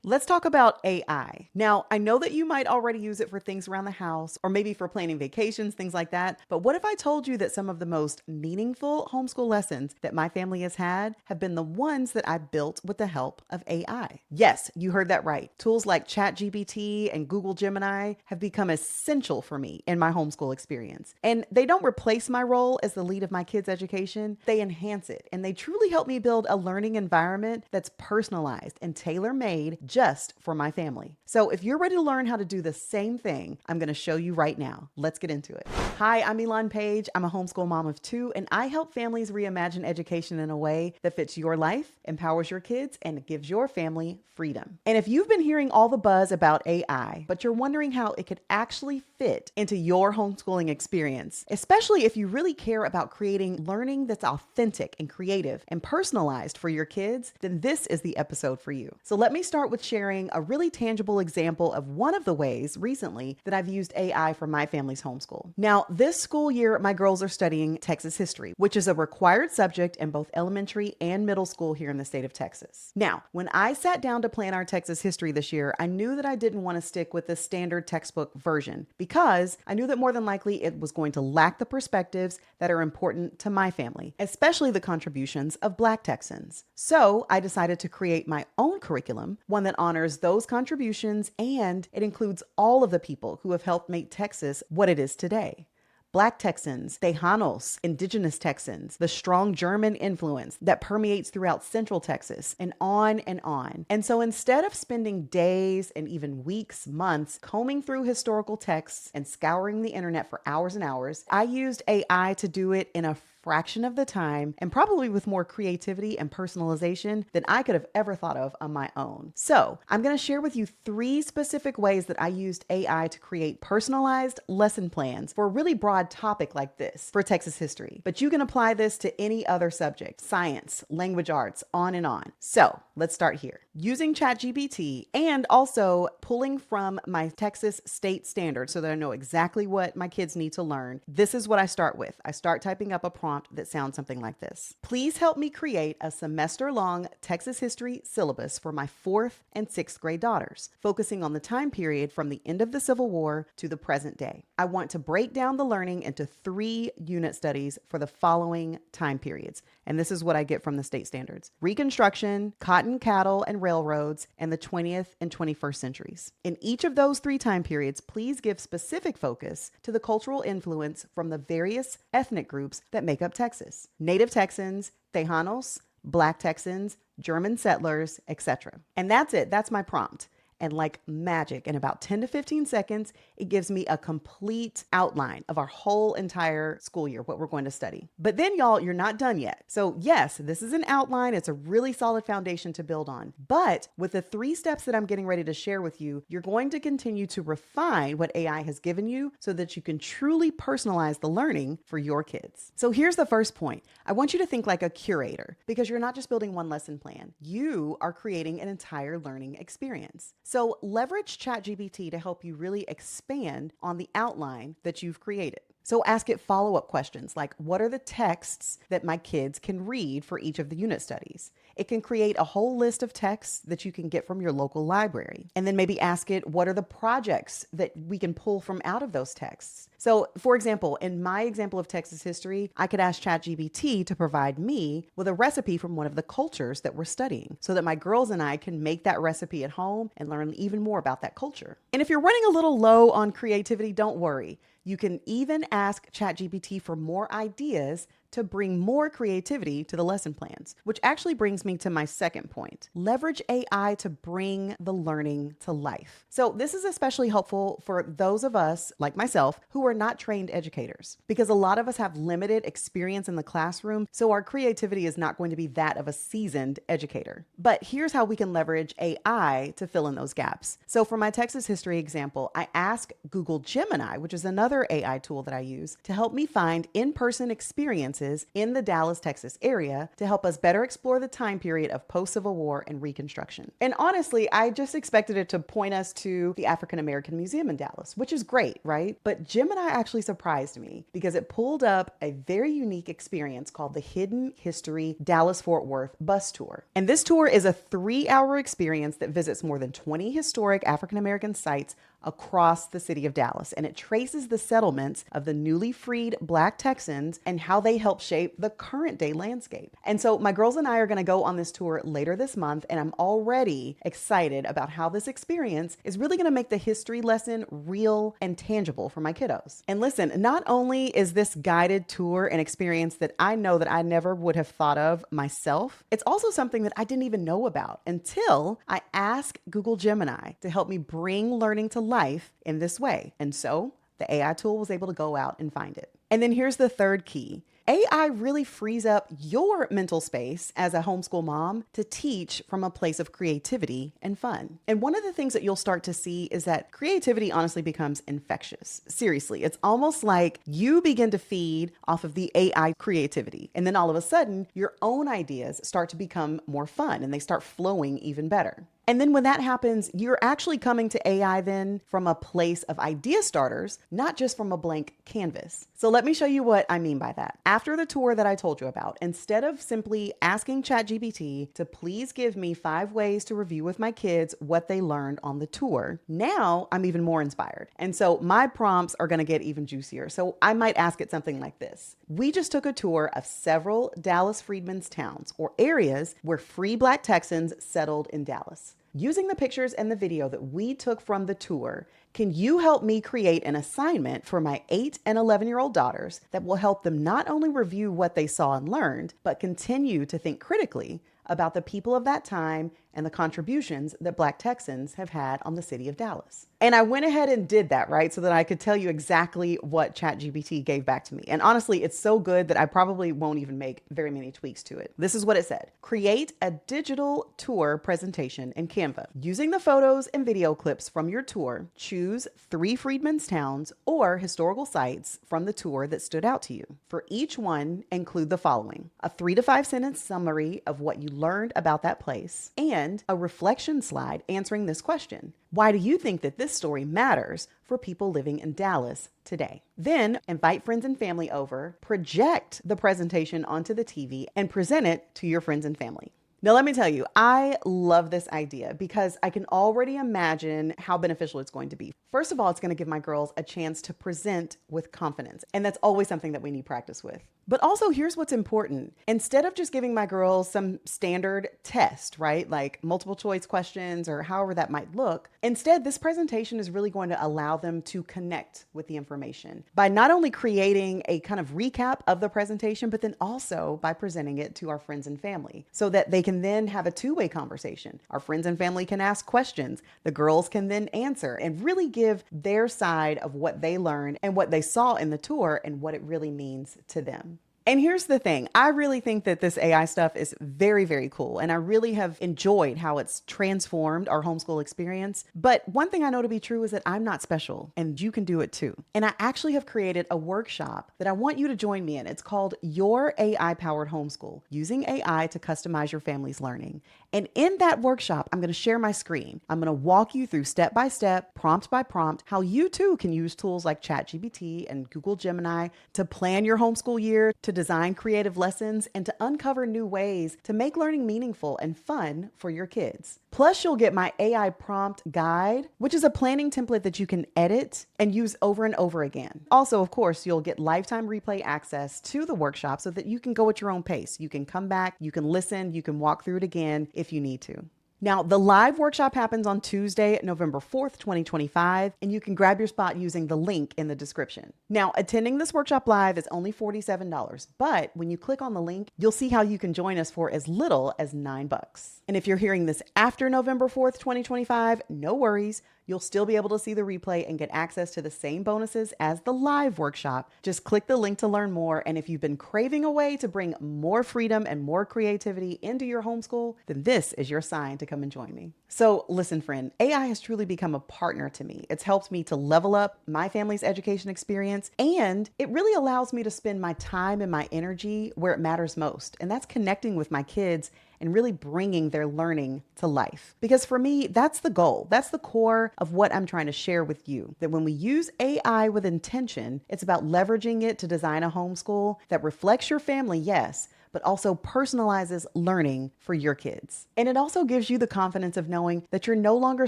Let's talk about AI. Now, I know that you might already use it for things around the house or maybe for planning vacations, things like that. But what if I told you that some of the most meaningful homeschool lessons that my family has had have been the ones that I built with the help of AI? Yes, you heard that right. Tools like ChatGPT and Google Gemini have become essential for me in my homeschool experience. And they don't replace my role as the lead of my kids' education, they enhance it. And they truly help me build a learning environment that's personalized and tailor made just for my family. So if you're ready to learn how to do the same thing, I'm going to show you right now. Let's get into it. Hi, I'm Elan Page. I'm a homeschool mom of two, and I help families reimagine education in a way that fits your life, empowers your kids, and gives your family freedom. And if you've been hearing all the buzz about AI, but you're wondering how it could actually fit into your homeschooling experience, especially if you really care about creating learning that's authentic and creative and personalized for your kids, then this is the episode for you. So let me start with sharing a really tangible example of one of the ways recently that I've used AI for my family's homeschool. Now, this school year, my girls are studying Texas history, which is a required subject in both elementary and middle school here in the state of Texas. Now, when I sat down to plan our Texas history this year, I knew that I didn't want to stick with the standard textbook version because I knew that more than likely it was going to lack the perspectives that are important to my family, especially the contributions of Black Texans. So I decided to create my own curriculum, one that honors those contributions, and it includes all of the people who have helped make Texas what it is today. Black Texans, Tejanos, Indigenous Texans, the strong German influence that permeates throughout Central Texas, and on and on. And so instead of spending days and even weeks, months combing through historical texts and scouring the internet for hours and hours, I used AI to do it in a fraction of the time and probably with more creativity and personalization than I could have ever thought of on my own. So I'm going to share with you 3 specific ways that I used AI to create personalized lesson plans for a really broad topic like this for Texas history. But you can apply this to any other subject, science, language arts, on and on. So let's start here. Using ChatGPT and also pulling from my Texas state standard so that I know exactly what my kids need to learn. This is what I start with. I start typing up a prompt that sounds something like this. Please help me create a semester-long Texas history syllabus for my 4th and 6th grade daughters, focusing on the time period from the end of the Civil War to the present day. I want to break down the learning into 3 unit studies for the following time periods. And this is what I get from the state standards: Reconstruction, cotton, cattle, and railroads, and the 20th and 21st centuries. In each of those 3 time periods, please give specific focus to the cultural influence from the various ethnic groups that make up Texas: Native Texans, Tejanos, Black Texans, German settlers, etc. And that's it. That's my prompt. And like magic, in about 10 to 15 seconds, it gives me a complete outline of our whole entire school year, what we're going to study. But then, y'all, you're not done yet. So yes, this is an outline. It's a really solid foundation to build on. But with the 3 steps that I'm getting ready to share with you, you're going to continue to refine what AI has given you so that you can truly personalize the learning for your kids. So here's the first point. I want you to think like a curator, because you're not just building one lesson plan. You are creating an entire learning experience. So leverage ChatGPT to help you really expand on the outline that you've created. So ask it follow-up questions like, what are the texts that my kids can read for each of the unit studies? It can create a whole list of texts that you can get from your local library. And then maybe ask it, what are the projects that we can pull from out of those texts? So for example, in my example of Texas history, I could ask ChatGPT to provide me with a recipe from one of the cultures that we're studying so that my girls and I can make that recipe at home and learn even more about that culture. And if you're running a little low on creativity, don't worry. You can even ask ChatGPT for more ideas to bring more creativity to the lesson plans, which actually brings me to my second point. Leverage AI to bring the learning to life. So this is especially helpful for those of us, like myself, who are not trained educators, because a lot of us have limited experience in the classroom, so our creativity is not going to be that of a seasoned educator. But here's how we can leverage AI to fill in those gaps. So for my Texas history example, I asked Google Gemini, which is another another AI tool that I use to help me find in-person experiences in the Dallas, Texas area to help us better explore the time period of post-Civil War and Reconstruction. And honestly, I just expected it to point us to the African American Museum in Dallas, which is great, right? But Gemini actually surprised me because it pulled up a very unique experience called the Hidden History Dallas-Fort Worth Bus Tour. And this tour is a 3-hour experience that visits more than 20 historic African American sites across the city of Dallas, and it traces the settlements of the newly freed Black Texans and how they help shape the current day landscape. And so my girls and I are going to go on this tour later this month, and I'm already excited about how this experience is really going to make the history lesson real and tangible for my kiddos. And listen, not only is this guided tour an experience that I know that I never would have thought of myself, it's also something that I didn't even know about until I asked Google Gemini to help me bring learning to life in this way. And so the AI tool was able to go out and find it. And then here's the third key. AI really frees up your mental space as a homeschool mom to teach from a place of creativity and fun. And one of the things that you'll start to see is that creativity honestly becomes infectious. Seriously, it's almost like you begin to feed off of the AI creativity. And then all of a sudden, your own ideas start to become more fun and they start flowing even better. And then when that happens, you're actually coming to AI then from a place of idea starters, not just from a blank canvas. So let me show you what I mean by that. After the tour that I told you about, instead of simply asking ChatGPT to please give me 5 ways to review with my kids what they learned on the tour, now I'm even more inspired. And so my prompts are going to get even juicier. So I might ask it something like this. We just took a tour of several Dallas freedmen's towns or areas where free Black Texans settled in Dallas. Using the pictures and the video that we took from the tour, can you help me create an assignment for my 8 and 11-year-old daughters that will help them not only review what they saw and learned, but continue to think critically about the people of that time and the contributions that Black Texans have had on the city of Dallas? And I went ahead and did that, right? So that I could tell you exactly what ChatGPT gave back to me. And honestly, it's so good that I probably won't even make very many tweaks to it. This is what it said. Create a digital tour presentation in Canva. Using the photos and video clips from your tour, choose 3 freedmen's towns or historical sites from the tour that stood out to you. For each one, include the following: a 3 to 5 sentence summary of what you learned about that place, and a reflection slide answering this question: why do you think that this story matters for people living in Dallas today? Then invite friends and family over, project the presentation onto the TV, and present it to your friends and family. Now, let me tell you, I love this idea because I can already imagine how beneficial it's going to be. First of all, it's going to give my girls a chance to present with confidence, and that's always something that we need practice with. But also, here's what's important. Instead of just giving my girls some standard test, right, like multiple choice questions or however that might look, instead, this presentation is really going to allow them to connect with the information by not only creating a kind of recap of the presentation, but then also by presenting it to our friends and family so that they can then have a two-way conversation. Our friends and family can ask questions. The girls can then answer and really give their side of what they learned and what they saw in the tour and what it really means to them. And here's the thing. I really think that this AI stuff is very, very cool. And I really have enjoyed how it's transformed our homeschool experience. But one thing I know to be true is that I'm not special and you can do it too. And I actually have created a workshop that I want you to join me in. It's called Your AI-Powered Homeschool, using AI to customize your family's learning. And in that workshop, I'm going to share my screen. I'm going to walk you through step by step, prompt by prompt, how you too can use tools like ChatGPT and Google Gemini to plan your homeschool year, to design creative lessons, and to uncover new ways to make learning meaningful and fun for your kids. Plus, you'll get my AI prompt guide, which is a planning template that you can edit and use over and over again. Also, of course, you'll get lifetime replay access to the workshop so that you can go at your own pace. You can come back, you can listen, you can walk through it again if you need to. Now, the live workshop happens on Tuesday, November 4th, 2025, and you can grab your spot using the link in the description. Now, attending this workshop live is only $47, but when you click on the link, you'll see how you can join us for as little as $9. And if you're hearing this after November 4th, 2025, no worries. You'll still be able to see the replay and get access to the same bonuses as the live workshop. Just click the link to learn more. And if you've been craving a way to bring more freedom and more creativity into your homeschool, then this is your sign to come and join me. So listen, friend, AI has truly become a partner to me. It's helped me to level up my family's education experience, and it really allows me to spend my time and my energy where it matters most. And that's connecting with my kids and really bringing their learning to life. Because for me, that's the goal. That's the core of what I'm trying to share with you. That when we use AI with intention, it's about leveraging it to design a homeschool that reflects your family, yes, but also personalizes learning for your kids. And it also gives you the confidence of knowing that you're no longer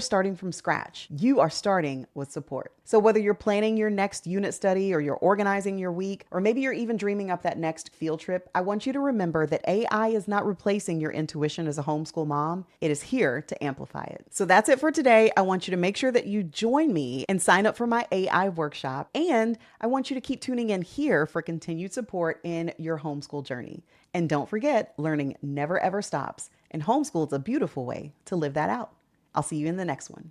starting from scratch. You are starting with support. So whether you're planning your next unit study or you're organizing your week, or maybe you're even dreaming up that next field trip, I want you to remember that AI is not replacing your intuition as a homeschool mom. It is here to amplify it. So that's it for today. I want you to make sure that you join me and sign up for my AI workshop. And I want you to keep tuning in here for continued support in your homeschool journey. And don't forget, learning never ever stops. And homeschool is a beautiful way to live that out. I'll see you in the next one.